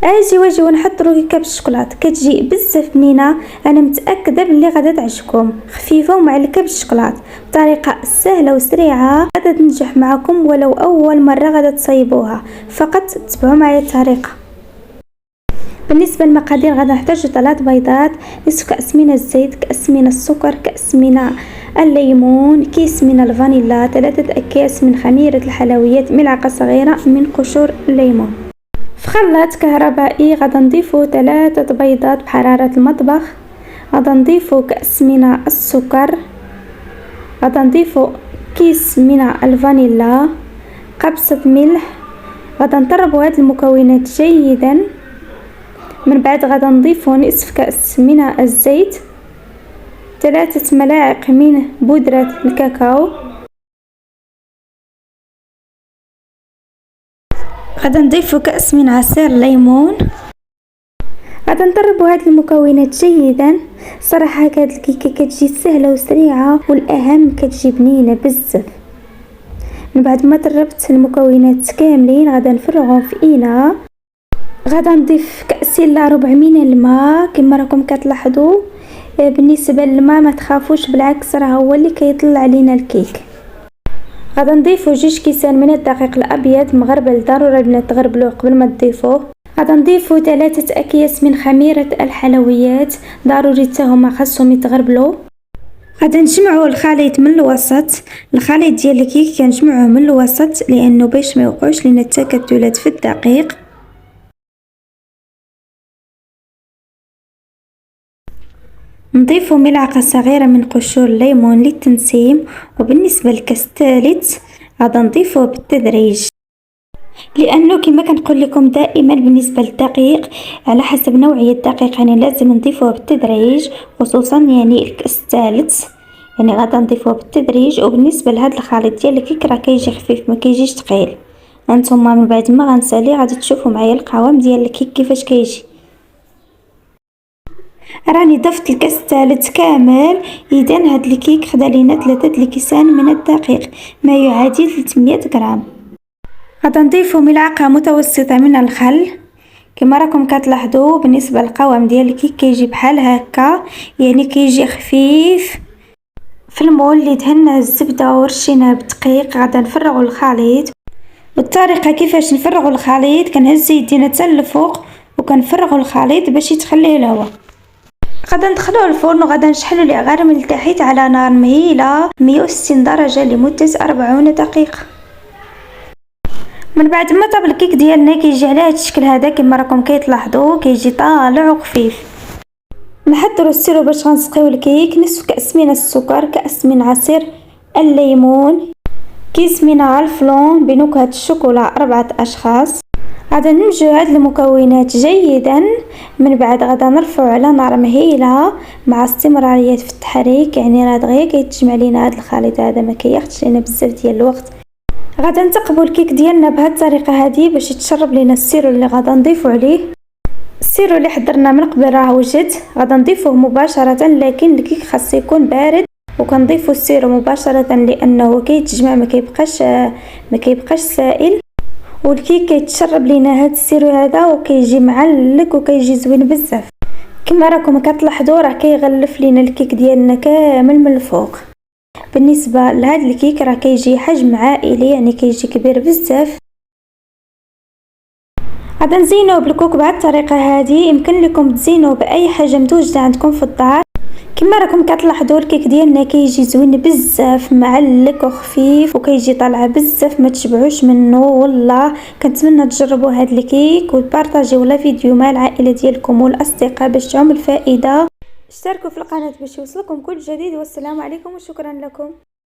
اجي واجي ونحط كيكه بالشوكولاط، كتجي بزاف بنينه. انا متاكده بلي غادا تعجبكم، خفيفه ومعلكه بالشوكولاط، بطريقه سهله وسريعه غادا تنجح معكم ولو اول مره غادا تصايبوها. فقط تبعوا معايا الطريقه. بالنسبه للمقادير غادا نحتاج 3 بيضات، نصف كاس من الزيت، كاس من السكر، كاس من الليمون، كيس من الفانيلا، 3 اكياس من خميره الحلويات، ملعقه صغيره من قشور الليمون. في خلاط كهربائي غادا نضيفو 3 بيضات بحراره المطبخ، غادا نضيفو كاس من السكر، غادا نضيفو كيس من الفانيلا، قبصه ملح. غادا نضربو هاد المكونات جيدا. من بعد غادا نضيفو نصف كاس من الزيت، 3 ملاعق من بودرة الكاكاو، غادا نضيفو كاس من عصير الليمون. غادا نضربو هاد المكونات جيدا. صراحة هاد الكيكة كتجي سهلة وسريعة، والاهم كتجي بنينة بزاف. من بعد ما ضربت المكونات كاملين غادا نفرغهم في اناء. غادا نضيف كاس الا ربع من الماء كما راكم كتلاحظوا. بالنسبه للماء ما تخافوش، بالعكس راه هو اللي كيطلع لينا الكيك. غادا نضيفوا 2 كيسان من الدقيق الابيض مغربل، ضروري البنات تغربلوه قبل ما تضيفوه. غادا نضيفوا 3 اكياس من خميره الحلويات، ضروري حتى هما خاصهم يتغربلوا. غادا نجمعوا الخليط من الوسط. الخليط ديال الكيك كنجمعوه من الوسط لانه باش ما يوقعوش لنا التكتلات في الدقيق. نضيف ملعقة صغيرة من قشور الليمون للتنسيم. وبالنسبة للكاس الثالث غادا نضيفه بالتدريج، لانه كما كنقول لكم دائما بالنسبة للدقيق على حسب نوعية الدقيق، يعني لازم نضيفه بالتدريج، خصوصا يعني الكاس الثالث يعني غادا نضيفه بالتدريج. وبالنسبة لهذا الخليط ديال الكيك راه كيجي خفيف ما كيجيش ثقيل. هانتوما من بعد ما غنسالي غادي تشوفوا معايا القوام ديال الكيك كيفاش كيجي. راني ضفت الكاس الثالث كامل. اذا هاد الكيك خدا لينا 3 الكيسان من الدقيق، ما يعادل 300 غرام. غادا نضيفو ملعقه متوسطه من الخل. كما راكم كتلاحظوا بالنسبه للقوام ديال الكيك كيجي بحال هكا، يعني كيجي خفيف. في المول اللي دهنا الزبده ورشيناه بالدقيق غادا نفرغوا الخليط. والطريقه كيفاش نفرغوا الخليط، كنهز يدينا حتى للفوق وكنفرغوا الخليط باش يتخليه الهواء. غادا ندخلوه الفرن وغادا نشحنوا ليه غير من التحت على نار مهيله 160 درجه لمده 40 دقيقه. من بعد ما طاب الكيك ديالنا كيجي على هذا الشكل هذا كما راكم كتلاحظوا، كيجي طالع وخفيف. نحضروا السيرو باش غنسقيو الكيك. نصف كاس من السكر، كاس من عصير الليمون، كيس من الفلون بنكهه الشوكولا 4 اشخاص. غادا نمزجو هاد المكونات جيدا. من بعد غادا نرفعو على نار مهيله مع استمراريه في التحريك، يعني راه دغيا كيتجمع لينا هاد الخليط هذا، ما كياخذش لينا بزاف ديال الوقت. غادا نتقبوا الكيك ديالنا بهاد الطريقه هذه باش يتشرب لينا السيرو اللي غادا نضيفو عليه. السيرو اللي حضرنا من قبل راه وجد، غادا نضيفوه مباشره، لكن الكيك خاص يكون بارد. وكنضيفوا السيرو مباشره لانه كيتجمع ما كيبقاش سائل. والكيك كيتشرب لينا هاد السيرو هذا وكيجي معلك وكيجي زوين بزاف. كما راكم كتلاحظوا راه كيغلف لينا الكيك ديالنا كامل من الفوق. بالنسبه لهاد الكيك راه كيجي حجم عائلي، يعني كيجي كبير بزاف. غادا نزينوه بالكوك بهاد الطريقه هذه. يمكن لكم تزينوه باي حاجه متواجده عندكم في الدار. كما راكم كتلاحظوا الكيك ديالنا كيجي زوين بزاف، معلك وخفيف وكيجي طالع بزاف، ما تشبعوش منه والله. كنتمنى تجربوا هذا الكيك وتبارطاجيو لا فيديو مع العائله ديالكم والاصدقاء باش تعم الفائده. اشتركوا في القناه باش يوصلكم كل جديد، والسلام عليكم وشكرا لكم.